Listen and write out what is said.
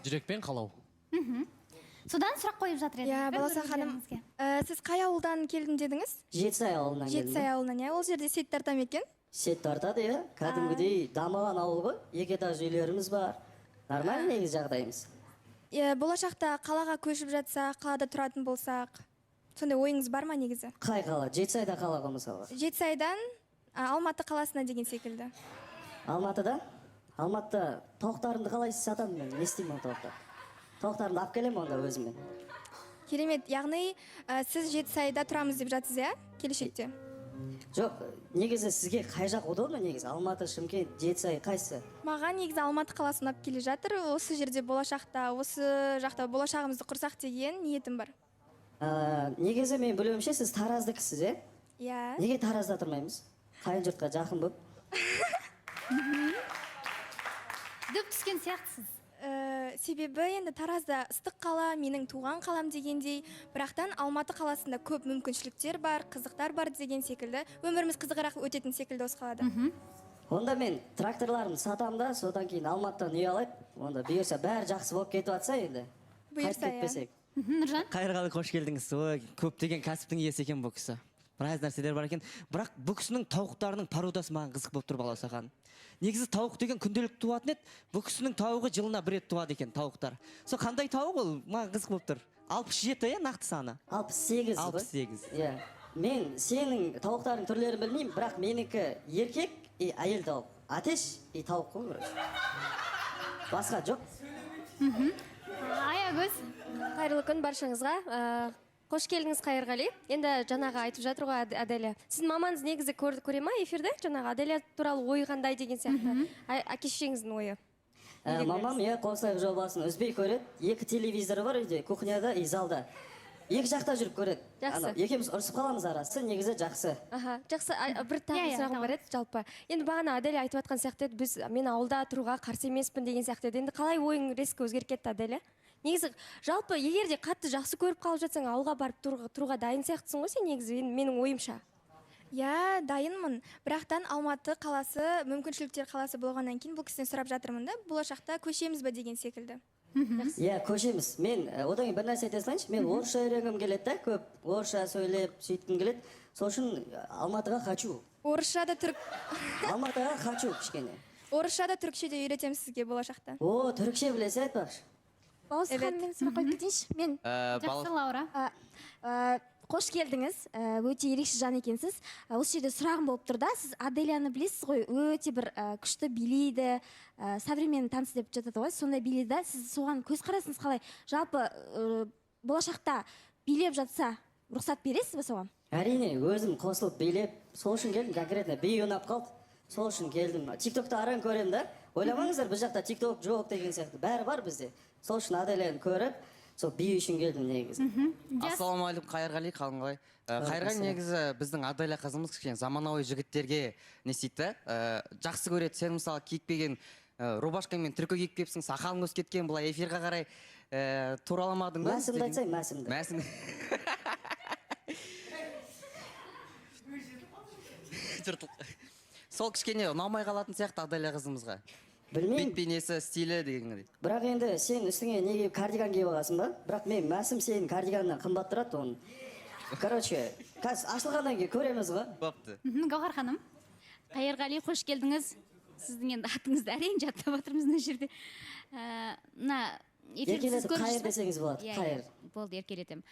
Жүрекпен қалау. Содан сұрақ қойып жатыр едік. Иә, Баласа ханым, сіз қай ауылдан келдім дедіңіз? Жетісай ауылынан келдім. Жетісай ауылынан, иә. Ол жерде сет тарта ма екен? Сет тартады, иә. Кәдімгідей дамыған ауыл ғой. 2 этаж үйлеріміз бар. Нормальный негізі жағдайымыз. Болашақта қалаға көшіп жатсақ, қалада тұратын болсақ, сондай ойыңыз бар ма негізі? Қай қала? Жетісайда қалаға мысалы. Жетісайдан Алматы қаласына деген секілді. Алматыда? Алматыда тауықтарымды қалай сатамын мен? Не істеймін ол тауықтар? Тауықтарымды алып келемін онда өзіммен. Керемет, яғни сіз Жетісайда тұрамыз деп жатсыз, иә? Келешекте. Жоқ, негізі сізге қай жақ удобно негізі? Алматы, Шымкент, Жетісай қайсы? Маған негізі Алматы қаласы ұнап келе жатыр. Осы жерде болашақта, осы жақта болашағымызды құрсақ деген ниетім бар. Негізі мен білуімше сіз Тараздыкісіз, иә? Иә. Неге Таразда тұрмаймыз? Қайын жұртқа жақын болып. Дөп түскен сияқтысыз. Себебі енді Таразда ыстық қала, менің туған қалам дегендей, бірақтан Алматы қаласында көп мүмкіншіліктер бар, қызықтар бар деген секілді. Өміріміз қызығырақ өтетін секілді осы қалада. Онда мен тракторларымды сатам да, содан кейін Алматыдан үй алайық. Онда бұйырса бәрі жақсы болып кетіп жатса енді. Бұйырса, Қайтып кетпесек. Нұржан? Қайырғалы қош келдіңіз. Ой, көптеген кәсіптің иесі екен бұл кісі. Біраз нәрселер бар екен. Бірақ бұл кісінің тауықтарының пародасы маған қызық болып тұр Баласа ханым. Негізі тауық деген күнделік туатын еді. Бұл кісінің тауығы жылына 1 рет туады екен тауықтар. Сол қандай тауық ол? Маған қызық болып тұр. 67 иә нақты саны? 68 ғой. 68. Иә. Мен сенің тауықтардың түрлерін білмеймін, бірақ менікі еркек и әйел тауық. Атеш и тауық қой. Басқа жоқ. Аягөз. Қайырлы күн баршаңызға. Қош келдіңіз Қайырғали. Енді жаңағы айтып жатыр ғой Аделя. Сіздің мамаңыз негізі көре ма эфирде? Жаңағы Аделя туралы ой қандай деген сияқты. Әке-шешеңіздің ойы. Мамам қосылайық жобасын үзбей көреді. 2 телевизоры бар үйде, кухняда и залда. 2 жақта жүріп көреді. Жақсы. Екеуміз ұрысып қаламыз арасы, негізі жақсы. Жақсы, бір тағы сұрағым бар еді жалпы. Енді бағана Аделя айтып жатқан сияқты еді, мен ауылда тұруға қарсы емеспін деген сияқты еді. Енді қалай ойың резко өзгеріп кетті Аделя? Негізі жалпы егер де қатты жақсы көріп қалып жатсаң, ауылға барып тұруға дайын сияқтысың ғой сен негізі, менің ойымша. Иә, дайынмын. Бірақтан Алматы қаласы, мүмкіншіліктер қаласы болғаннан кейін бұл кісіден сұрап жатырмын да, болашақта көшеміз бе деген секілді. Иә, көшеміз. Мен одан кейін бір нәрсе айта салайыншы. Мен орысша үйренгім келеді да, көп орысша сөйлеп сөйткім келеді. Сол үшін Алматыға хочу. Орысша да Алматыға хочу кішкене. Орысша да түрікше де үйретемін сізге болашақта. О, түрікше білесіз айтпақшы. Баласа ханым, мен сұрақ қойып кетейінші. Мен Жақсы, Лаура. қош келдіңіз. Өте ерекше жан екенсіз. Осы жерде сұрағым болып тұр да, сіз Аделяны білесіз ғой, өте бір күшті билейді, современный танцы деп жатады ғой, сондай билейді. Сіз соған көзқарасыңыз қалай? Жалпы болашақта билеп жатса, рұқсат бересіз бе соған? Әрине, өзім қосылып билеп, сол үшін келдім, конкретно би ұнап қалды. Сол үшін келдім. Тиктокта аран көремін да. Ойламаңыздар, біз жақта тикток жоқ деген сияқты. Бәрі бар бізде. Сол үшін Аделяны көріп, сол би үшін келдім негізі. Ассалаумағалейкум, Қайырғали, қалыңғай. Қайырғали негізі біздің Аделя қызымыз кішкене заманауи жігіттерге не істейді, жақсы көреді. Сен мысалы киіп келген рубашкаңмен түркі киіп келіпсің, сақалың өсіп кеткен, былай эфирға қарай тураламадың ба? Мәсімді айтсай, мәсімді. Мәсімді. Сол кішкене ұнамай қалатын сияқты Аделя қызымызға. Білмеймін. Бет бейнесі, стилі дегендей. Бірақ енді сен үстіңе неге кардиган киіп аласың ба? Бірақ мен мәсім сенің кардиганнан қымбат тұрады оны. Короче, қазір ашылғаннан кейін көреміз ғой. Бапты. Гауһар ханым. Қайырғали, қош келдіңіз. Сіздің енді атыңызды әрең жаттап отырмыз мына жерде. Мына эфирді сіз Еркелетіп көріп қайыр жүрсіз. десеңіз болады. Иә, Қайыр. болды, еркелетем.